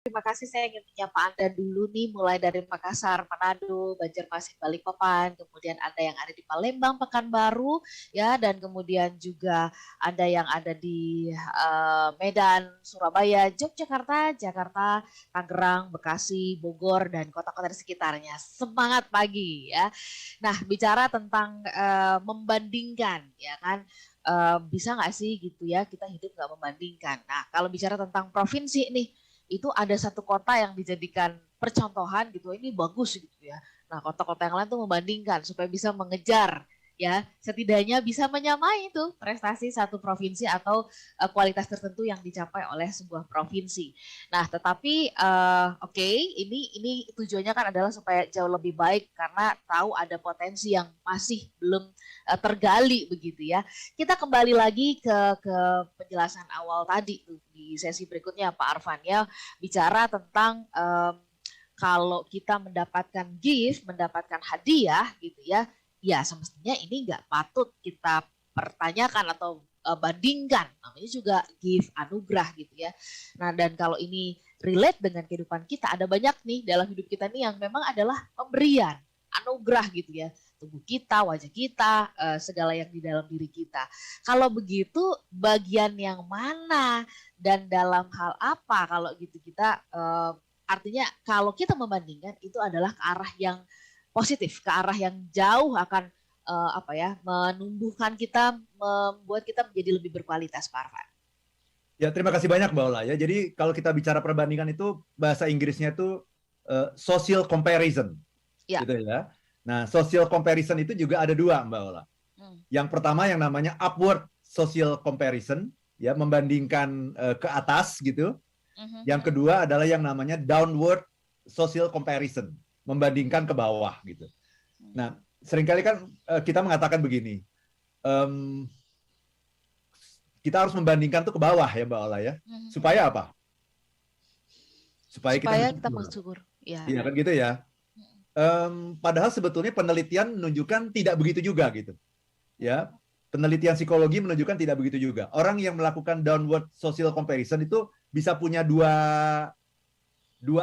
Terima kasih, saya ingin menyapa Anda dulu nih, mulai dari Makassar, Manado, Banjarmasin, Balikpapan, kemudian Anda yang ada di Palembang, Pekanbaru, ya, dan kemudian juga Anda yang ada di Medan, Surabaya, Yogyakarta, Jakarta, Tangerang, Bekasi, Bogor, dan kota-kota di sekitarnya. Semangat pagi, ya. Nah, bicara tentang membandingkan, ya kan, bisa nggak sih gitu ya kita hidup nggak membandingkan. Nah, kalau bicara tentang provinsi nih, itu ada satu kota yang dijadikan percontohan gitu, ini bagus gitu ya. Nah, kota-kota yang lain tuh membandingkan supaya bisa mengejar, ya, setidaknya bisa menyamai itu prestasi satu provinsi atau kualitas tertentu yang dicapai oleh sebuah provinsi. Nah, tetapi oke, ini tujuannya kan adalah supaya jauh lebih baik karena tahu ada potensi yang masih belum tergali begitu ya. Kita kembali lagi ke penjelasan awal tadi tuh di sesi berikutnya Pak Arfan ya, bicara tentang kalau kita mendapatkan gift, mendapatkan hadiah gitu ya, ya semestinya ini nggak patut kita pertanyakan atau bandingkan, namanya juga gift, anugerah gitu ya. Nah, dan kalau ini relate dengan kehidupan kita, ada banyak nih dalam hidup kita nih yang memang adalah pemberian, anugerah gitu ya, tubuh kita, wajah kita, segala yang di dalam diri kita. Kalau begitu, bagian yang mana dan dalam hal apa kalau gitu kita artinya kalau kita membandingkan itu adalah ke arah yang positif, ke arah yang jauh akan menumbuhkan kita, membuat kita menjadi lebih berkualitas, Pak Arfan. Ya, terima kasih banyak Mbak Ola ya. Jadi kalau kita bicara perbandingan itu bahasa Inggrisnya itu social comparison, ya. Gitu ya. Nah, social comparison itu juga ada dua Mbak Ola. Yang pertama yang namanya upward social comparison, ya, membandingkan ke atas gitu. Yang kedua adalah yang namanya downward social comparison, membandingkan ke bawah gitu. Nah, seringkali kan kita mengatakan begini, kita harus membandingkan tuh ke bawah ya Mbak Ola ya. Supaya apa? Supaya kita bersyukur. Iya kan gitu ya. Padahal sebetulnya penelitian menunjukkan tidak begitu juga gitu. Ya, penelitian psikologi menunjukkan tidak begitu juga. Orang yang melakukan downward social comparison itu bisa punya dua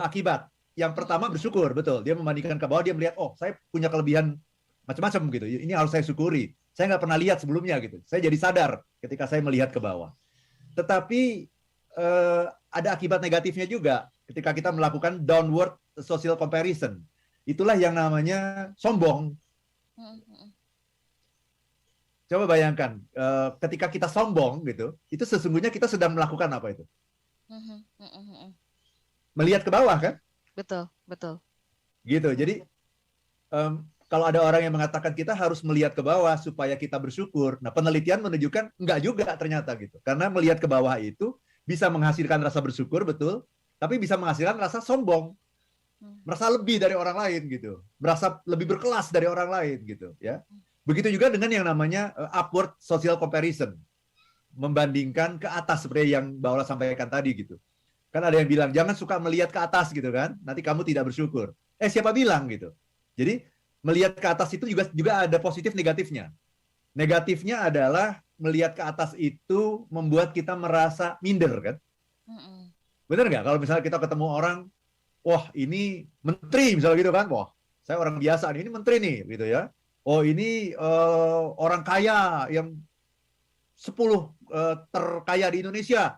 akibat. Yang pertama bersyukur, betul. Dia membandingkan ke bawah, dia melihat, oh saya punya kelebihan macam-macam gitu. Ini harus saya syukuri. Saya nggak pernah lihat sebelumnya gitu. Saya jadi sadar ketika saya melihat ke bawah. Tetapi ada akibat negatifnya juga ketika kita melakukan downward social comparison. Itulah yang namanya sombong. Coba bayangkan, ketika kita sombong gitu, itu sesungguhnya kita sedang melakukan apa itu? Melihat ke bawah kan? Betul, betul. Gitu. Jadi kalau ada orang yang mengatakan kita harus melihat ke bawah supaya kita bersyukur, nah penelitian menunjukkan enggak juga ternyata gitu. Karena melihat ke bawah itu bisa menghasilkan rasa bersyukur, betul, tapi bisa menghasilkan rasa sombong. Merasa lebih dari orang lain gitu. Merasa lebih berkelas dari orang lain gitu, ya. Begitu juga dengan yang namanya upward social comparison. Membandingkan ke atas seperti yang Mbak Ola sampaikan tadi gitu. Kan ada yang bilang, jangan suka melihat ke atas gitu kan, nanti kamu tidak bersyukur. Siapa bilang gitu. Jadi, melihat ke atas itu juga ada positif negatifnya. Negatifnya adalah melihat ke atas itu membuat kita merasa minder kan. Bener nggak? Kalau misalnya kita ketemu orang, wah ini menteri misalnya gitu kan, wah saya orang biasa nih, ini menteri nih gitu ya. Oh ini orang kaya yang 10 terkaya di Indonesia.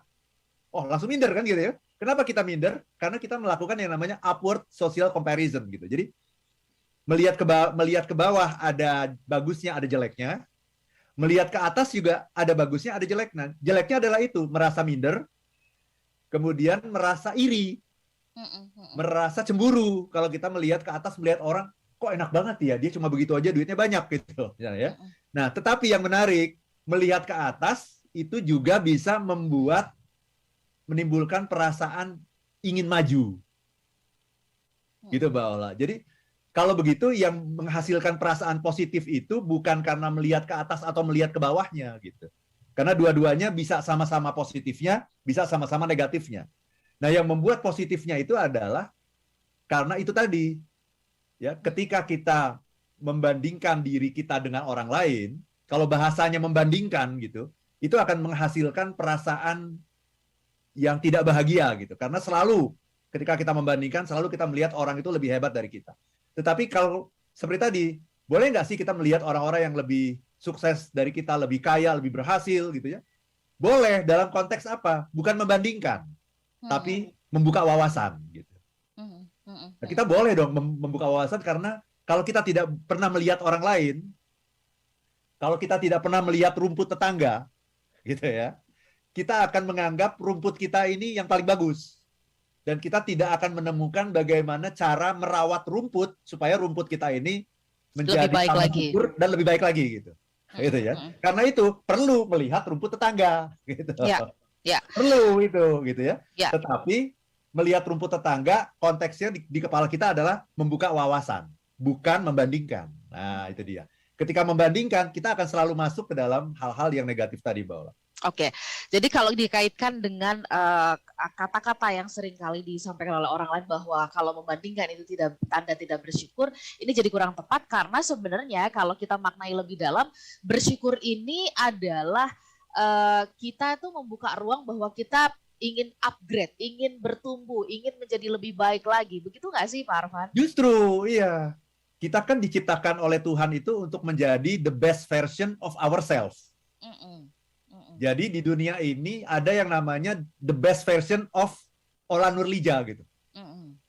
Oh langsung minder kan gitu ya. Kenapa kita minder? Karena kita melakukan yang namanya upward social comparison gitu. Jadi melihat ke bawah ada bagusnya, ada jeleknya. Melihat ke atas juga ada bagusnya, ada jeleknya. Jeleknya adalah itu, merasa minder, kemudian merasa iri, merasa cemburu. Kalau kita melihat ke atas, melihat orang, kok enak banget ya, dia cuma begitu aja duitnya banyak gitu. Ya. Nah, tetapi yang menarik, melihat ke atas itu juga bisa menimbulkan perasaan ingin maju. Gitu Mbak Ola. Jadi kalau begitu yang menghasilkan perasaan positif itu bukan karena melihat ke atas atau melihat ke bawahnya gitu. Karena dua-duanya bisa sama-sama positifnya, bisa sama-sama negatifnya. Nah, yang membuat positifnya itu adalah karena itu tadi. Ya, ketika kita membandingkan diri kita dengan orang lain, kalau bahasanya membandingkan gitu, itu akan menghasilkan perasaan yang tidak bahagia gitu. Karena selalu Ketika kita membandingkan, selalu kita melihat orang itu lebih hebat dari kita. Tetapi kalau seperti tadi, boleh nggak sih kita melihat orang-orang yang lebih sukses dari kita, lebih kaya, lebih berhasil gitu ya? Boleh, dalam konteks apa? Bukan membandingkan, tapi membuka wawasan gitu. Nah, kita boleh dong membuka wawasan, karena kalau kita tidak pernah melihat orang lain, kalau kita tidak pernah melihat rumput tetangga, gitu ya, kita akan menganggap rumput kita ini yang paling bagus. Dan kita tidak akan menemukan bagaimana cara merawat rumput supaya rumput kita ini menjadi lebih baik lagi dan lebih baik lagi gitu. Gitu ya. Karena itu perlu melihat rumput tetangga gitu. Ya. Perlu itu gitu ya. Ya. Tetapi melihat rumput tetangga konteksnya di kepala kita adalah membuka wawasan, bukan membandingkan. Nah, itu dia. Ketika membandingkan, kita akan selalu masuk ke dalam hal-hal yang negatif tadi, Mbak Ola. Oke, jadi kalau dikaitkan dengan kata-kata yang sering kali disampaikan oleh orang lain bahwa kalau membandingkan itu tanda tidak bersyukur, ini jadi kurang tepat, karena sebenarnya kalau kita maknai lebih dalam, bersyukur ini adalah kita tuh membuka ruang bahwa kita ingin upgrade, ingin bertumbuh, ingin menjadi lebih baik lagi. Begitu nggak sih, Pak Arfan? Justru, iya. Kita kan diciptakan oleh Tuhan itu untuk menjadi the best version of ourselves. Jadi di dunia ini ada yang namanya the best version of Ola Nurlija gitu.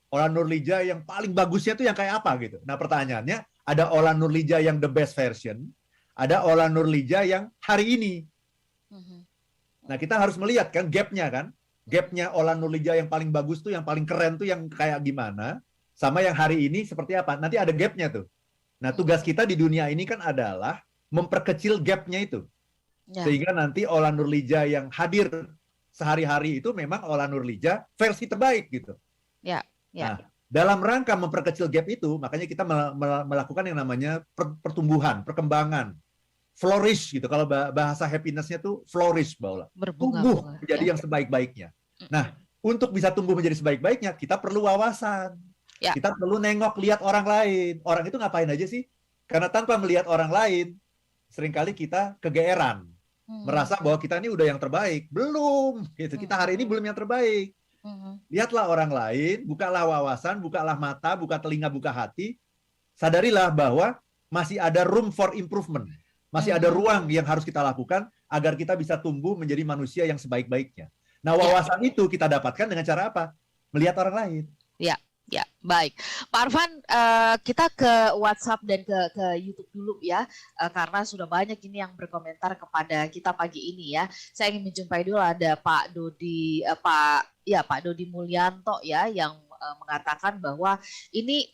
Ola Nurlija yang paling bagusnya tuh yang kayak apa gitu. Nah, pertanyaannya, ada Ola Nurlija yang the best version, ada Ola Nurlija yang hari ini. Nah, kita harus melihat kan gap-nya kan. Gap-nya Ola Nurlija yang paling bagus tuh, yang paling keren tuh yang kayak gimana, sama yang hari ini seperti apa. Nanti ada gap-nya tuh. Nah, tugas kita di dunia ini kan adalah memperkecil gap-nya itu. Ya. Sehingga nanti Ola Nurlija yang hadir sehari-hari itu memang Ola Nurlija versi terbaik gitu. Ya. Nah, dalam rangka memperkecil gap itu, makanya kita melakukan yang namanya pertumbuhan, perkembangan, flourish gitu. Kalau bahasa happiness-nya tuh flourish, Mbak Ola. Tumbuh menjadi yang sebaik-baiknya. Nah, untuk bisa tumbuh menjadi sebaik-baiknya, kita perlu wawasan. Ya. Kita perlu nengok, lihat orang lain. Orang itu ngapain aja sih? Karena tanpa melihat orang lain, seringkali kita kegeeran. Merasa bahwa kita ini udah yang terbaik. Belum. Gitu. Kita hari ini belum yang terbaik. Lihatlah orang lain, bukalah wawasan, bukalah mata, buka telinga, buka hati. Sadarilah bahwa masih ada room for improvement. Masih ada ruang yang harus kita lakukan agar kita bisa tumbuh menjadi manusia yang sebaik-baiknya. Nah, wawasan itu kita dapatkan dengan cara apa? Melihat orang lain. Ya, baik. Pak Arfan, kita ke WhatsApp dan ke YouTube dulu ya, karena sudah banyak ini yang berkomentar kepada kita pagi ini ya. Saya ingin menjumpai dulu ada Pak Dodi, Pak Dodi Mulyanto ya, yang mengatakan bahwa ini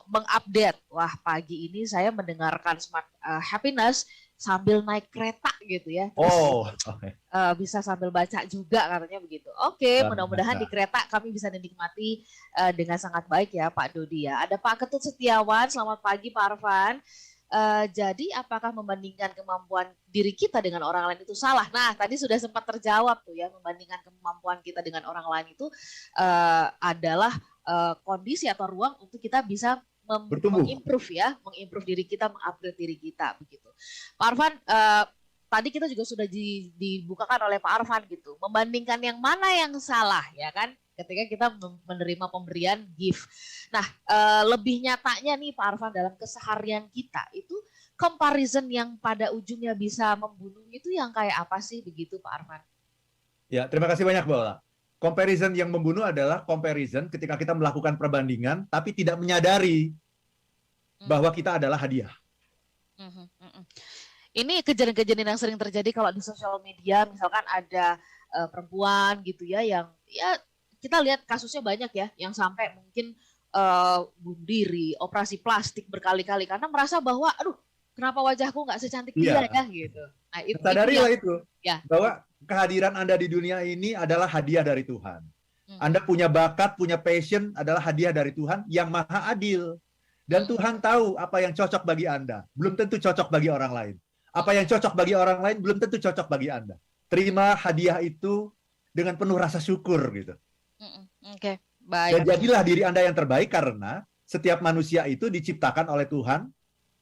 mengupdate. Wah, pagi ini saya mendengarkan Smart Happiness sambil naik kereta gitu ya. Terus, bisa sambil baca juga katanya begitu. Oke, mudah-mudahan di kereta kami bisa menikmati dengan sangat baik ya Pak Dodi ya. Ada Pak Ketut Setiawan, selamat pagi Pak Arfan. Jadi apakah membandingkan kemampuan diri kita dengan orang lain itu salah? Nah, tadi sudah sempat terjawab tuh ya, membandingkan kemampuan kita dengan orang lain itu adalah kondisi atau ruang untuk kita bisa mengimprove diri kita, mengupgrade diri kita begitu. Pak Arfan, tadi kita juga sudah dibukakan oleh Pak Arfan gitu, membandingkan yang mana yang salah ya kan, ketika kita menerima pemberian gift. Nah, lebih nyatanya nih Pak Arfan dalam keseharian kita itu comparison yang pada ujungnya bisa membunuh itu yang kayak apa sih begitu Pak Arfan? Ya, terima kasih banyak Mbak Ola. Comparison yang membunuh adalah comparison ketika kita melakukan perbandingan tapi tidak menyadari bahwa kita adalah hadiah. Ini kejadian-kejadian yang sering terjadi kalau di sosial media, misalkan ada perempuan gitu ya, yang ya kita lihat kasusnya banyak ya, yang sampai mungkin bunuh diri, operasi plastik berkali-kali karena merasa bahwa aduh, kenapa wajahku nggak secantik dia ya gitu. Nah, sadarilah itu bahwa kehadiran Anda di dunia ini adalah hadiah dari Tuhan. Anda punya bakat, punya passion adalah hadiah dari Tuhan yang maha adil. Dan Tuhan tahu apa yang cocok bagi Anda. Belum tentu cocok bagi orang lain. Apa yang cocok bagi orang lain belum tentu cocok bagi Anda. Terima hadiah itu dengan penuh rasa syukur gitu. Oke, baik. Dan jadilah diri Anda yang terbaik, karena setiap manusia itu diciptakan oleh Tuhan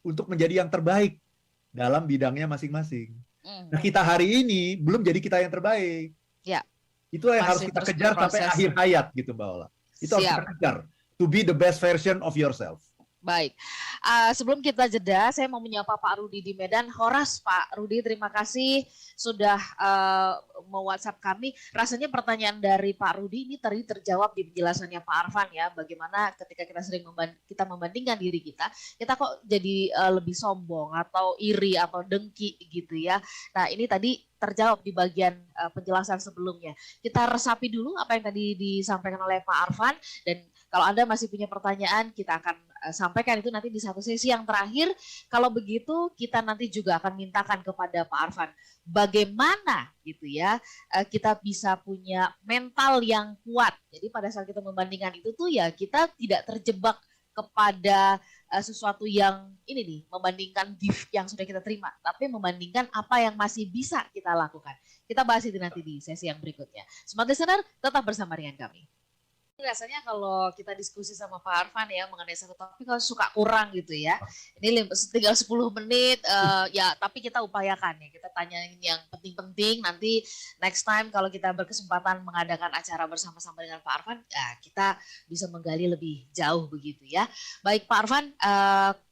untuk menjadi yang terbaik dalam bidangnya masing-masing. Nah, kita hari ini belum jadi kita yang terbaik. Ya. Itulah yang harus kita kejar sampai akhir hayat gitu, Mbak Ola. Itu harus kita Siap. kejar. To be the best version of yourself. Baik. Sebelum kita jeda, saya mau menyapa Pak Rudi di Medan. Horas, Pak Rudi, terima kasih sudah me-WhatsApp kami. Rasanya pertanyaan dari Pak Rudi ini tadi terjawab di penjelasannya Pak Arfan ya. Bagaimana ketika kita sering kita membandingkan diri kita kok jadi lebih sombong atau iri atau dengki gitu ya. Nah, ini tadi terjawab di bagian penjelasan sebelumnya. Kita resapi dulu apa yang tadi disampaikan oleh Pak Arfan, dan kalau Anda masih punya pertanyaan, kita akan sampaikan itu nanti di satu sesi yang terakhir. Kalau begitu, kita nanti juga akan mintakan kepada Pak Arfan bagaimana gitu ya kita bisa punya mental yang kuat. Jadi pada saat kita membandingkan itu tuh ya kita tidak terjebak kepada sesuatu yang ini nih, membandingkan gift yang sudah kita terima, tapi membandingkan apa yang masih bisa kita lakukan. Kita bahas itu nanti di sesi yang berikutnya. Smart Listener, tetap bersama dengan kami. Rasanya kalau kita diskusi sama Pak Arfan ya mengenai satu topik kalau suka kurang gitu ya. Ini tinggal 10 menit ya, tapi kita upayakan ya. Kita tanyain yang penting-penting, nanti next time kalau kita berkesempatan mengadakan acara bersama-sama dengan Pak Arfan, ya kita bisa menggali lebih jauh begitu ya. Baik Pak Arfan,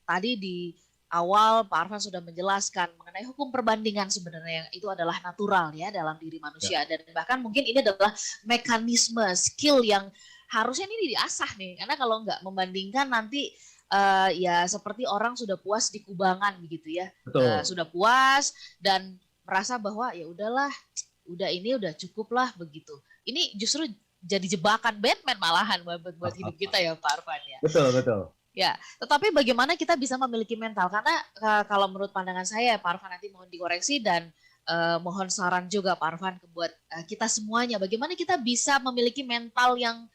tadi di awal Pak Arfan sudah menjelaskan mengenai hukum perbandingan sebenarnya yang itu adalah natural ya dalam diri manusia, dan bahkan mungkin ini adalah mekanisme skill yang harusnya ini diasah nih, karena kalau nggak membandingkan nanti ya seperti orang sudah puas di kubangan begitu ya. Sudah puas dan merasa bahwa ya udahlah, udah cukup lah begitu. Ini justru jadi jebakan Batman malahan buat hidup kita ya Pak Arfan ya. Betul. Ya, tetapi bagaimana kita bisa memiliki mental? Karena kalau menurut pandangan saya Pak Arfan, nanti mohon dikoreksi dan mohon saran juga Pak Arfan buat kita semuanya. Bagaimana kita bisa memiliki mental yang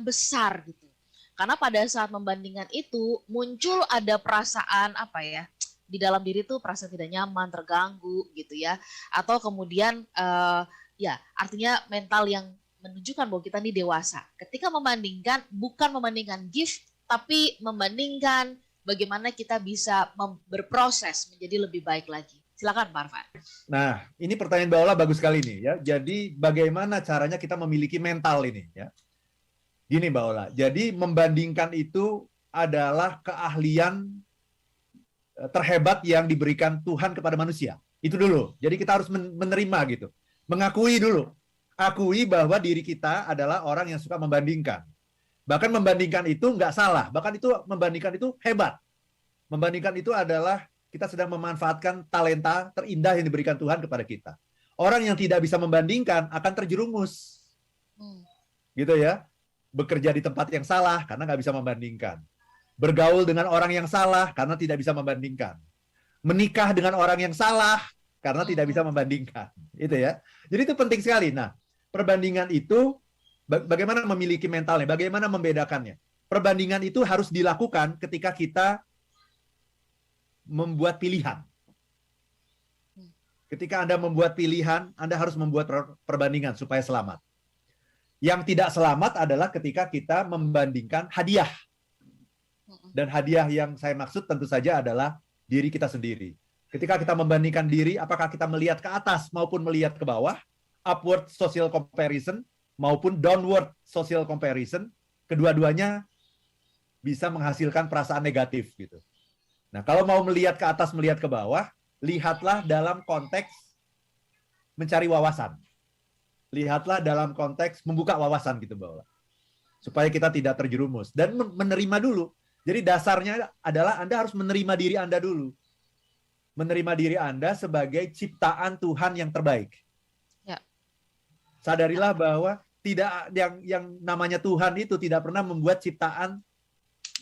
besar gitu. Karena pada saat membandingkan itu muncul ada perasaan apa ya, di dalam diri tuh perasaan tidak nyaman, terganggu gitu ya. Atau kemudian ya artinya mental yang menunjukkan bahwa kita ini dewasa. Ketika membandingkan, bukan membandingkan gift, tapi membandingkan bagaimana kita bisa berproses menjadi lebih baik lagi. Silakan Pak Arfan. Nah, ini pertanyaan Mbak Ola bagus sekali nih ya. Jadi bagaimana caranya kita memiliki mental ini ya? Gini Mbak Ola, jadi membandingkan itu adalah keahlian terhebat yang diberikan Tuhan kepada manusia. Itu dulu. Jadi kita harus menerima gitu. Mengakui dulu. Akui bahwa diri kita adalah orang yang suka membandingkan. Bahkan membandingkan itu nggak salah. Bahkan itu membandingkan itu hebat. Membandingkan itu adalah kita sedang memanfaatkan talenta terindah yang diberikan Tuhan kepada kita. Orang yang tidak bisa membandingkan akan terjerumus. Gitu ya. Bekerja di tempat yang salah karena nggak bisa membandingkan. Bergaul dengan orang yang salah karena tidak bisa membandingkan. Menikah dengan orang yang salah karena tidak bisa membandingkan. Itu ya. Jadi itu penting sekali. Nah, perbandingan itu bagaimana memiliki mentalnya, bagaimana membedakannya. Perbandingan itu harus dilakukan ketika kita membuat pilihan. Ketika Anda membuat pilihan, Anda harus membuat perbandingan supaya selamat. Yang tidak selamat adalah ketika kita membandingkan hadiah. Dan hadiah yang saya maksud tentu saja adalah diri kita sendiri. Ketika kita membandingkan diri, apakah kita melihat ke atas maupun melihat ke bawah, upward social comparison maupun downward social comparison, kedua-duanya bisa menghasilkan perasaan negatif gitu. Nah, kalau mau melihat ke atas, melihat ke bawah, lihatlah dalam konteks mencari wawasan. Lihatlah dalam konteks membuka wawasan gitu, Mbak Ola. Supaya kita tidak terjerumus dan menerima dulu. Jadi dasarnya adalah Anda harus menerima diri Anda dulu. Menerima diri Anda sebagai ciptaan Tuhan yang terbaik. Sadarilah bahwa tidak yang namanya Tuhan itu tidak pernah membuat ciptaan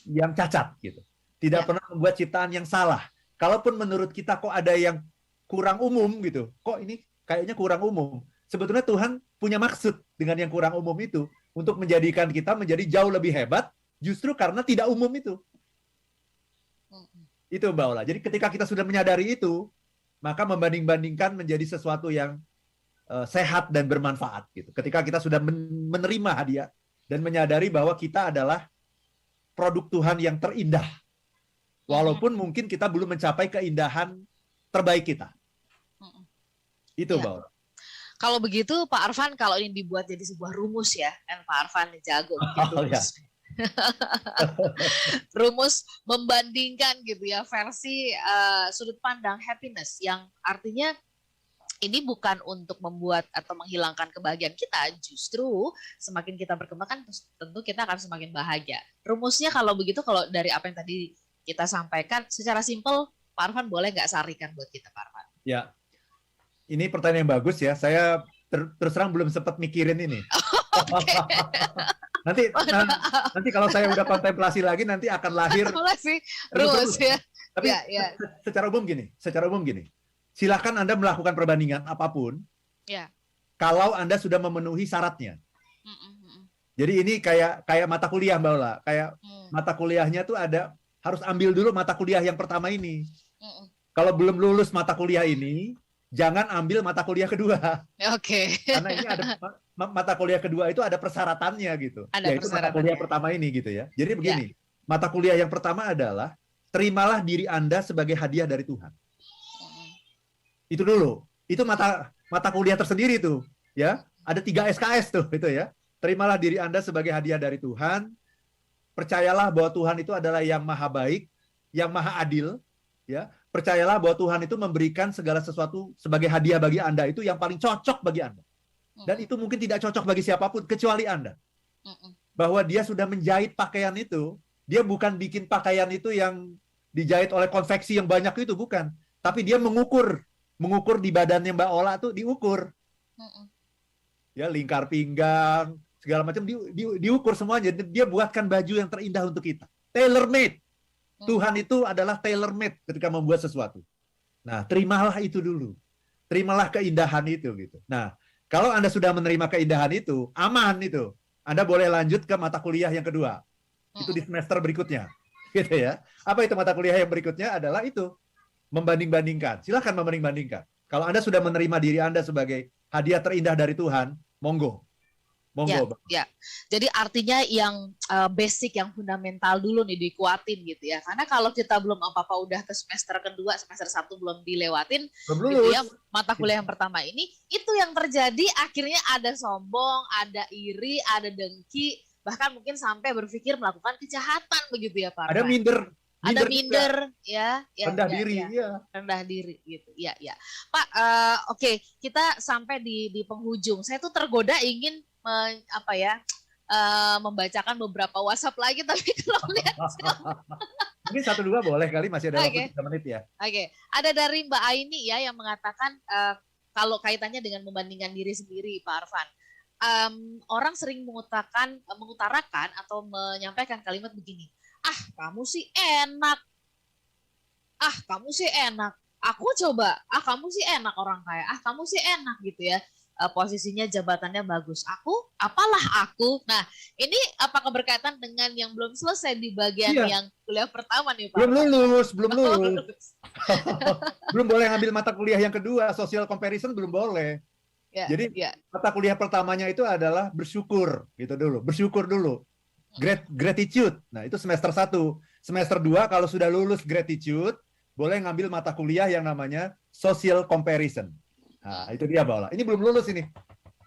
yang cacat gitu. Tidak pernah membuat ciptaan yang salah. Kalaupun menurut kita kok ada yang kurang umum gitu. Kok ini kayaknya kurang umum. Sebetulnya Tuhan punya maksud dengan yang kurang umum itu untuk menjadikan kita menjadi jauh lebih hebat justru karena tidak umum itu. Itu Mbak Ola. Jadi ketika kita sudah menyadari itu, maka membanding-bandingkan menjadi sesuatu yang sehat dan bermanfaat gitu. Ketika kita sudah menerima hadiah dan menyadari bahwa kita adalah produk Tuhan yang terindah. Walaupun mungkin kita belum mencapai keindahan terbaik kita. Itu Mbak Ola. Kalau begitu Pak Arfan, kalau ini dibuat jadi sebuah rumus ya, kan Pak Arfan jago bikin Oh ya. rumus. Rumus membandingkan gitu ya versi sudut pandang happiness yang artinya ini bukan untuk membuat atau menghilangkan kebahagiaan kita, justru semakin kita berkembang kan tentu kita akan semakin bahagia. Rumusnya kalau begitu, kalau dari apa yang tadi kita sampaikan, secara simpel, Pak Arfan boleh nggak sarikan buat kita, Pak Arfan? Ya, ini pertanyaan yang bagus ya. Saya terus terang belum sempat mikirin ini. nanti kalau saya udah kontemplasi lagi, nanti akan lahir rumus ya. Tapi secara umum gini. Silakan Anda melakukan perbandingan apapun. Ya. Kalau Anda sudah memenuhi syaratnya. Jadi ini kayak mata kuliah Mbak Ola. Kayak mata kuliahnya tuh harus ambil dulu mata kuliah yang pertama ini. Kalau belum lulus mata kuliah ini, jangan ambil mata kuliah kedua. Oke. Karena ini ada mata kuliah kedua itu ada persyaratannya gitu. Yaitu mata kuliah pertama ini gitu ya. Jadi begini, mata kuliah yang pertama adalah terimalah diri Anda sebagai hadiah dari Tuhan. Itu dulu. Itu mata kuliah tersendiri tuh, ya. Ada 3 SKS tuh itu ya. Terimalah diri Anda sebagai hadiah dari Tuhan. Percayalah bahwa Tuhan itu adalah yang maha baik, yang maha adil, ya. Percayalah bahwa Tuhan itu memberikan segala sesuatu sebagai hadiah bagi Anda itu yang paling cocok bagi Anda. Dan itu mungkin tidak cocok bagi siapapun kecuali Anda. Bahwa dia sudah menjahit pakaian itu, dia bukan bikin pakaian itu yang dijahit oleh konveksi yang banyak itu, bukan. Tapi dia mengukur di badannya Mbak Ola tuh diukur. Ya, lingkar pinggang, segala macam diukur semuanya. Dia buatkan baju yang terindah untuk kita. Tailor made. Tuhan itu adalah tailor made ketika membuat sesuatu. Nah, terimalah itu dulu. Terimalah keindahan itu gitu. Nah, kalau Anda sudah menerima keindahan itu, aman itu. Anda boleh lanjut ke mata kuliah yang kedua. Itu di semester berikutnya. Gitu ya. Apa itu mata kuliah yang berikutnya? Adalah itu. Membanding-bandingkan. Silakan membanding-bandingkan. Kalau Anda sudah menerima diri Anda sebagai hadiah terindah dari Tuhan, monggo. Monggo. Ya. Jadi artinya yang basic, yang fundamental dulu nih dikuatin gitu ya. Karena kalau kita belum apa-apa udah ke semester kedua, semester 1 belum dilewatin, gitu ya, mata kuliah yang pertama ini, itu yang terjadi akhirnya ada sombong, ada iri, ada dengki, bahkan mungkin sampai berpikir melakukan kejahatan begitu ya Pak. Ada minder. Ada minder, ya, rendah diri, ya. Rendah diri, gitu, ya. Pak, oke, kita sampai di penghujung. Saya tuh tergoda ingin membacakan beberapa WhatsApp lagi, tapi kalau lihat mungkin 1-2 boleh kali, masih ada waktu 3 menit ya. Oke. Ada dari Mbak Aini ya yang mengatakan kalau kaitannya dengan membandingkan diri sendiri, Pak Arfan. Orang sering mengutarakan atau menyampaikan kalimat begini. Kamu sih enak. Kamu sih enak. Aku coba. Kamu sih enak orang kaya. Kamu sih enak gitu ya. Posisinya jabatannya bagus. Apalah aku. Nah, ini apakah berkaitan dengan yang belum selesai di bagian yang kuliah pertama nih Pak? Belum lulus. Belum boleh ngambil mata kuliah yang kedua, social comparison belum boleh. Jadi mata kuliah pertamanya itu adalah bersyukur gitu dulu. Bersyukur dulu. Gratitude. Nah, itu semester 1. Semester 2 kalau sudah lulus gratitude, boleh ngambil mata kuliah yang namanya social comparison. Nah, itu dia Mbak Ola. Ini belum lulus ini.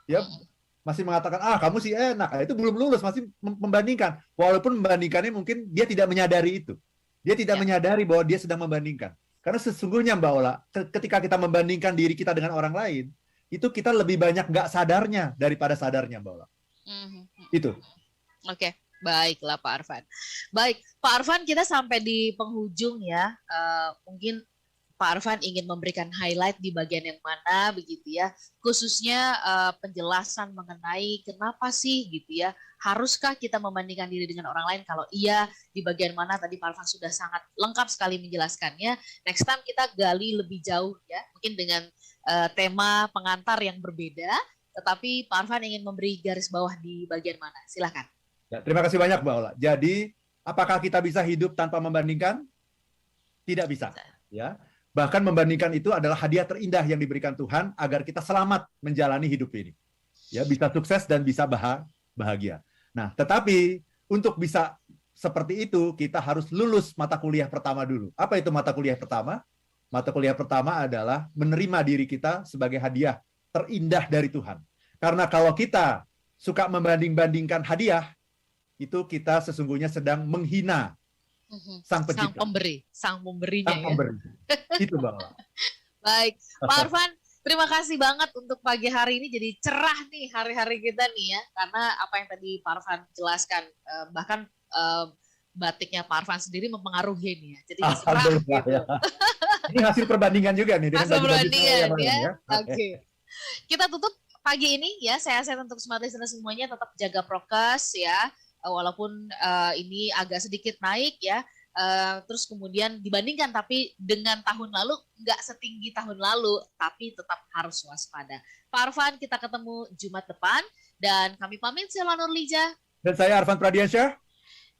Ya, masih mengatakan, kamu sih enak. Itu belum lulus, masih membandingkan. Walaupun membandingkannya mungkin dia tidak menyadari itu. Dia tidak menyadari bahwa dia sedang membandingkan. Karena sesungguhnya Mbak Ola, ketika kita membandingkan diri kita dengan orang lain, itu kita lebih banyak nggak sadarnya daripada sadarnya Mbak Ola. Itu. Oke. Baiklah Pak Arfan. Baik, Pak Arfan, kita sampai di penghujung ya. Mungkin Pak Arfan ingin memberikan highlight di bagian yang mana begitu ya. Khususnya penjelasan mengenai kenapa sih gitu ya. Haruskah kita membandingkan diri dengan orang lain? Kalau iya, di bagian mana tadi Pak Arfan sudah sangat lengkap sekali menjelaskannya. Next time kita gali lebih jauh ya. Mungkin dengan tema pengantar yang berbeda. Tetapi Pak Arfan ingin memberi garis bawah di bagian mana? Silakan. Ya, terima kasih banyak Mbak Ola. Jadi, apakah kita bisa hidup tanpa membandingkan? Tidak bisa. Ya. Bahkan membandingkan itu adalah hadiah terindah yang diberikan Tuhan agar kita selamat menjalani hidup ini. Ya, bisa sukses dan bisa bahagia. Nah, tetapi untuk bisa seperti itu, kita harus lulus mata kuliah pertama dulu. Apa itu mata kuliah pertama? Mata kuliah pertama adalah menerima diri kita sebagai hadiah terindah dari Tuhan. Karena kalau kita suka membanding-bandingkan hadiah, itu kita sesungguhnya sedang menghina Sang Pencipta. Sang pemberinya Sang pemberi. Itu Bang. Baik, Pak Arfan, terima kasih banget untuk pagi hari ini. Jadi cerah nih hari-hari kita nih ya, karena apa yang tadi Pak Arfan jelaskan, bahkan batiknya Pak Arfan sendiri mempengaruhi nih ya. Jadi cerah gitu. Ya. Ini hasil perbandingan juga nih dengan hasil perbandingan ya. Oke. Kita tutup pagi ini ya. Sehat-sehat untuk smart listener semuanya, tetap jaga prokes ya. Walaupun ini agak sedikit naik ya. Terus kemudian dibandingkan tapi dengan tahun lalu nggak setinggi tahun lalu, tapi tetap harus waspada. Pak Arfan, kita ketemu Jumat depan dan kami pamit. Saya Lana Nurlija dan saya Arfan Pradiansyah.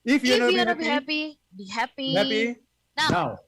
If you wanna be happy, be happy now.